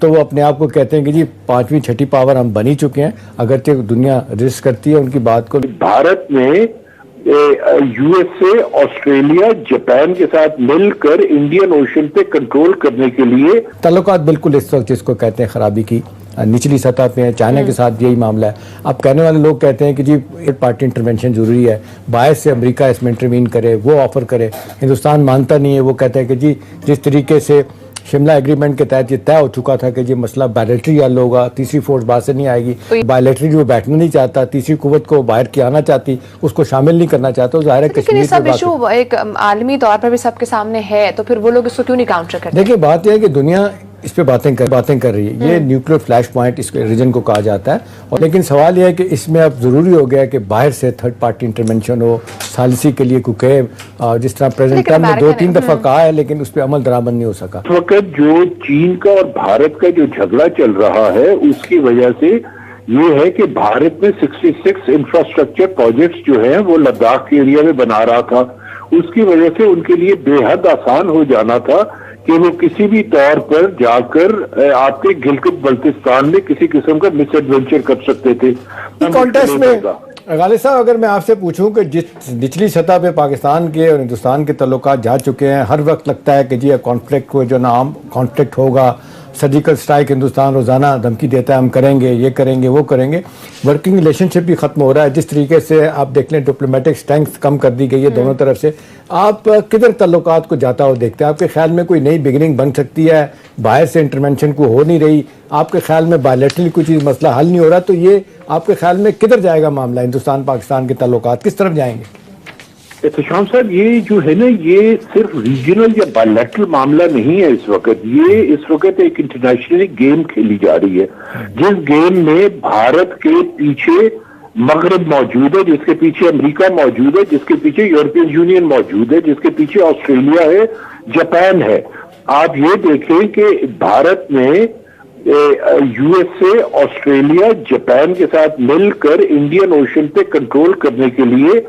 تو وہ اپنے آپ کو کہتے ہیں کہ جی 5ویں 6ٹھی پاور ہم بن ہی چکے ہیں، اگرچہ دنیا رجسٹ کرتی ہے ان کی بات کو۔ بھارت میں U S A, Australia, Japan کے ساتھ مل کر انڈین اوشن پہ کنٹرول کرنے کے لیے تعلقات بالکل اس وقت جس کو کہتے ہیں خرابی کی نچلی سطح پہ ہیں۔ چائنا کے ساتھ یہی معاملہ ہے۔ اب کہنے والے لوگ کہتے ہیں کہ جی ایک پارٹی انٹرونشن ضروری ہے، باعث سے امریکہ اس میں انٹروین کرے، وہ آفر کرے۔ ہندوستان مانتا نہیں ہے، وہ کہتا ہے کہ جی جس طریقے سے شملہ ایگریمنٹ کے تحت یہ طے ہو چکا تھا کہ یہ مسئلہ بائلیٹری حل ہوگا، تیسری فورس باہر سے نہیں آئے گی، بائلیٹری جو بیٹھنا نہیں چاہتا، تیسری قوت کو باہر کی آنا چاہتی، اس کو شامل نہیں کرنا چاہتا، ظاہر ہے لیکن یہ سب ایشو ایک عالمی طور پر بھی سب کے سامنے ہے، تو پھر وہ لوگ اس کو کیوں نہیں کاؤنٹر کرتے؟ دیکھیں بات یہ ہے کہ دنیا اس پہ باتیں کر رہی ہے، یہ نیوکلیر فلیش پوائنٹ اس ریجن کو کہا جاتا ہے، اور لیکن سوال یہ ہے کہ اس میں اب ضروری ہو گیا کہ باہر سے تھرڈ پارٹی انٹرونشن ہو، ثالثی کے لیے کوئی جس طرح پریزیڈنٹ ٹرمپ نے 2-3 دفعہ کہا ہے لیکن اس پہ عمل درآمد نہیں ہو سکا۔ اس وقت جو چین کا اور بھارت کا جو جھگڑا چل رہا ہے اس کی وجہ سے یہ ہے کہ بھارت میں 66 انفراسٹرکچر پروجیکٹس جو ہیں وہ لداخ کے ایریا میں بنا رہا تھا، اس کی وجہ سے ان کے لیے بے حد آسان ہو جانا تھا کہ وہ کسی بھی طور پر جا کر آپ کے گلگت بلتستان میں کسی قسم کا مس ایڈونچر کر سکتے تھے۔ کانٹیسٹ میں غالب صاحب اگر میں آپ سے پوچھوں کہ جس نچلی سطح پہ پاکستان کے اور ہندوستان کے تعلقات جا چکے ہیں، ہر وقت لگتا ہے کہ جی کانفلکٹ کو جو نام کانفلکٹ ہوگا، سرجیکل سٹرائک ہندوستان روزانہ دھمکی دیتا ہے ہم کریں گے، یہ کریں گے، وہ کریں گے، ورکنگ ریلیشن شپ بھی ختم ہو رہا ہے، جس طریقے سے آپ دیکھ لیں ڈپلومیٹک اسٹرینتھ کم کر دی گئی ہے دونوں طرف سے، آپ کدھر تعلقات کو جاتا ہو دیکھتے ہیں؟ آپ کے خیال میں کوئی نئی بگننگ بن سکتی ہے؟ باہر سے انٹرونشن کو ہو نہیں رہی، آپ کے خیال میں بائلیٹرلی کوئی چیز مسئلہ حل نہیں ہو رہا، تو یہ آپ کے خیال میں کدھر جائے گا معاملہ؟ ہندوستان پاکستان کے تعلقات کس طرف جائیں گے؟ احتشام صاحب، یہ جو ہے نا یہ صرف ریجنل یا بائلیٹرل معاملہ نہیں ہے اس وقت، یہ اس وقت ایک انٹرنیشنل گیم کھیلی جا رہی ہے جس گیم میں بھارت کے پیچھے مغرب موجود ہے، جس کے پیچھے امریکہ موجود ہے، جس کے پیچھے یورپین یونین موجود ہے، جس کے پیچھے آسٹریلیا ہے، جاپان ہے۔ آپ یہ دیکھیں کہ بھارت میں U S A, Australia, Japan کے ساتھ مل کر انڈین اوشن پہ کنٹرول کرنے کے لیے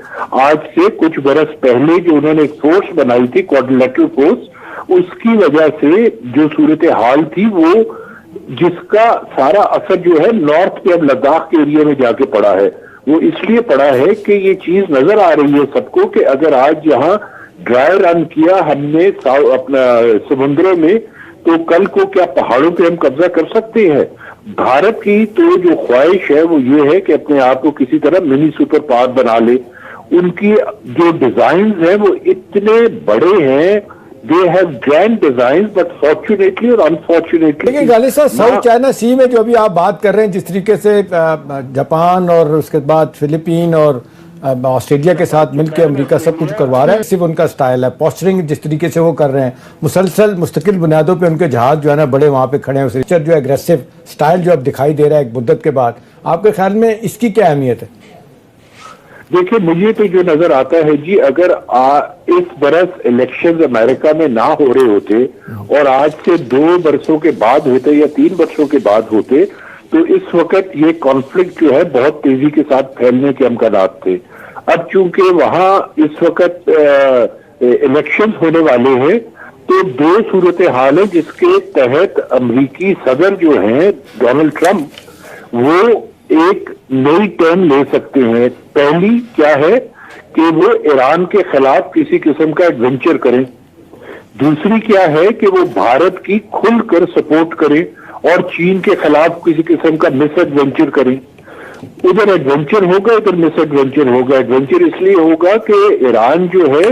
آج سے کچھ برس پہلے جو انہوں نے ایک فورس بنائی تھی، کوارڈینیٹرل فورس، اس کی وجہ سے جو صورتحال تھی وہ جس کا سارا اثر جو ہے نارتھ پہ اب لداخ کے ایریا میں جا کے پڑا ہے، وہ اس لیے پڑا ہے کہ یہ چیز نظر آ رہی ہے سب کو کہ اگر آج یہاں ڈرائی رن کیا ہم نے اپنا سمندروں میں، تو کل کو کیا پہاڑوں پہ ہم قبضہ کر سکتے ہیں؟ بھارت کی تو جو خواہش ہے وہ یہ ہے کہ اپنے آپ کو کسی طرح منی سپر پاور بنا لے۔ ان کی جو ڈیزائنز ہیں وہ اتنے بڑے ہیں، they have grand designs but fortunately اور unfortunately۔ لیکن غالب صاحب ساؤتھ چائنا سی میں جو ابھی آپ بات کر رہے ہیں، جس طریقے سے جاپان اور اس کے بعد فلپین اور آسٹریلیا کے ساتھ مل کے امریکہ سب کچھ کروا رہا ہے، صرف ان کا سٹائل ہے، پوسچرنگ جس طریقے سے وہ کر رہے ہیں، مسلسل مستقل بنیادوں پہ ان کے جہاز جو ہے نا بڑے وہاں پہ کھڑے ہیں، سیچر جو ایگریسو سٹائل جو اب دکھائی دے رہا ہے ایک مدت کے بعد، آپ کے خیال میں اس کی کیا اہمیت ہے؟ دیکھیں مجھے تو جو نظر آتا ہے جی، اگر اس برس الیکشنز امریکہ میں نہ ہو رہے ہوتے اور آج سے 2 برسوں کے بعد ہوتے یا 3 برسوں کے بعد ہوتے تو اس وقت یہ کانفلکٹ جو ہے بہت تیزی کے ساتھ پھیلنے کے امکانات تھے۔ اب چونکہ وہاں اس وقت الیکشنز ہونے والے ہیں تو 2 صورتحال ہیں جس کے تحت امریکی صدر جو ہیں ڈونلڈ ٹرمپ وہ ایک نئی ٹرم لے سکتے ہیں۔ پہلی کیا ہے کہ وہ ایران کے خلاف کسی قسم کا ایڈونچر کریں، دوسری کیا ہے کہ وہ بھارت کی کھل کر سپورٹ کریں اور چین کے خلاف کسی قسم کا مس ایڈونچر کریں۔ ادھر ایڈونچر ہوگا، ادھر مس ایڈونچر ہوگا۔ ایڈونچر اس لیے ہوگا کہ ایران جو ہے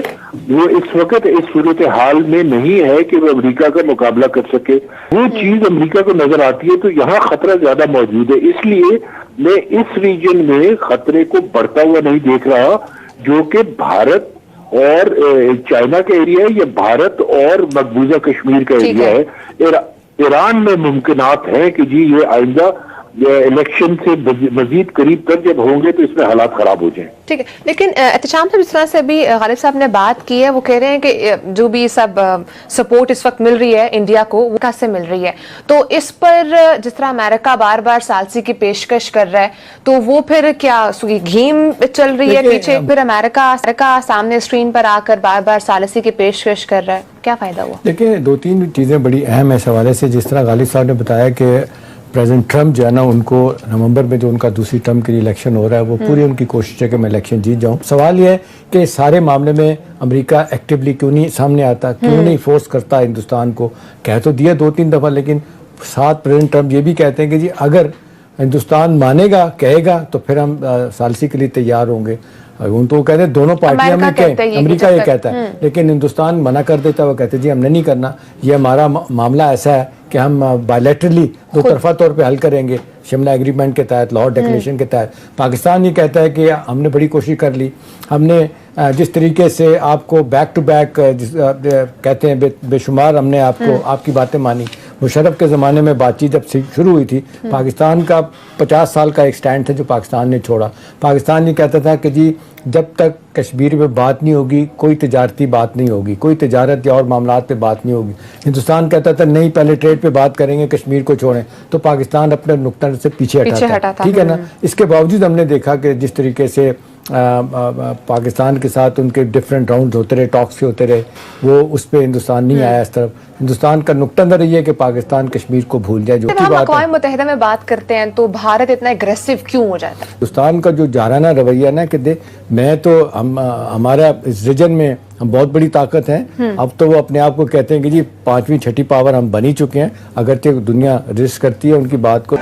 وہ اس وقت اس صورتحال میں نہیں ہے کہ وہ امریکہ کا مقابلہ کر سکے، وہ چیز امریکہ کو نظر آتی ہے، تو یہاں خطرہ زیادہ موجود ہے۔ اس لیے میں اس ریجن میں خطرے کو بڑھتا ہوا نہیں دیکھ رہا، جو کہ بھارت اور چائنا کا ایریا ہے یا بھارت اور مقبوضہ کشمیر کا ایریا ہے۔ ایران میں ممکنات ہیں کہ جی یہ آئندہ الیکشن سے مزید قریب تر جب ہوں گے تو اس میں حالات خراب ہو جائیں. ٹھیک ہے، لیکن احتشام صاحب جس طرح سے ابھی غالب صاحب نے بات کی ہے، وہ کہہ رہے ہیں کہ جو بھی سب سپورٹ اس وقت مل رہی ہے انڈیا کو، وہ کہاں سے مل رہی ہے؟ تو اس پر جس طرح امریکہ بار بار ثالثی کی پیشکش کر رہا ہے، تو وہ پھر کیا گیم چل رہی ہے پیچھے؟ پھر امریکہ سامنے اسکرین پر آ کر بار بار ثالثی کی پیشکش کر رہا ہے، کیا فائدہ ہوا؟ دیکھیں، دو تین چیزیں بڑی اہم ہیں اس حوالے سے. جس طرح غالب صاحب نے بتایا کہ پریزیڈنٹ ٹرمپ جو ہے نا، ان کو نومبر میں جو ان کا دوسری ٹرم کے لیے الیکشن ہو رہا ہے، وہ پوری ان کی کوشش ہے کہ میں الیکشن جیت جاؤں. سوال یہ ہے کہ سارے معاملے میں امریکہ ایکٹیولی کیوں نہیں سامنے آتا، کیوں نہیں فورس کرتا ہندوستان کو؟ کہہ تو دیا 2-3 دفعہ، لیکن ساتھ پریزیڈنٹ ٹرمپ یہ بھی کہتے ہیں کہ جی اگر ہندوستان مانے گا، کہے گا، تو پھر ہم ثالثی کے لیے تیار ہوں گے. ان تو وہ کہتے ہیں دونوں پارٹیاں میں کہیں، امریکہ یہ کہتا ہے، لیکن ہندوستان منع کر دیتا ہے. وہ کہتے ہیں جی ہم نے نہیں کرنا، یہ ہمارا معاملہ ایسا ہے کہ ہم بائیلیٹرلی دو طرفہ طور پہ حل کریں گے، شملہ ایگریمنٹ کے تحت، لاہور ڈیکلیریشن کے تحت. پاکستان یہ کہتا ہے کہ ہم نے بڑی کوشش کر لی، ہم نے جس طریقے سے آپ کو بیک ٹو بیک کہتے ہیں بے شمار ہم نے آپ کو آپ کی باتیں مانی. مشرف کے زمانے میں بات چیت جب شروع ہوئی تھی، پاکستان کا 50 سال کا ایک سٹینڈ تھا جو پاکستان نے چھوڑا. پاکستان یہ کہتا تھا کہ جی جب تک کشمیر پہ بات نہیں ہوگی، کوئی تجارتی بات نہیں ہوگی، کوئی تجارت یا اور معاملات پہ بات نہیں ہوگی. ہندوستان کہتا تھا نہیں، پہلے ٹریڈ پہ بات کریں گے، کشمیر کو چھوڑیں. تو پاکستان اپنے نقطہ سے پیچھے ہٹا تھا، ٹھیک ہے نا. اس کے باوجود ہم نے دیکھا کہ جس طریقے سے پاکستان کے ساتھ ان کے ڈفرینٹ راؤنڈ ہوتے رہے، ٹاکس ہوتے رہے، وہ اس پہ ہندوستان نہیں آیا اس طرف. ہندوستان کا نقطہ نظر یہ ہے کہ پاکستان کشمیر کو بھول جائے. جو ہم اقوام متحدہ میں بات کرتے ہیں تو بھارت اتنا اگریسو کیوں ہو جاتا ہے؟ ہندوستان کا جو جارحانہ رویہ نا کہ میں تو ہمارا اس ریجن میں ہم بہت بڑی طاقت ہیں. اب تو وہ اپنے آپ کو کہتے ہیں کہ جی 5ویں 6ٹھی پاور ہم بن ہی چکے ہیں، اگرچہ دنیا رجسٹ کرتی ہے ان کی بات کو.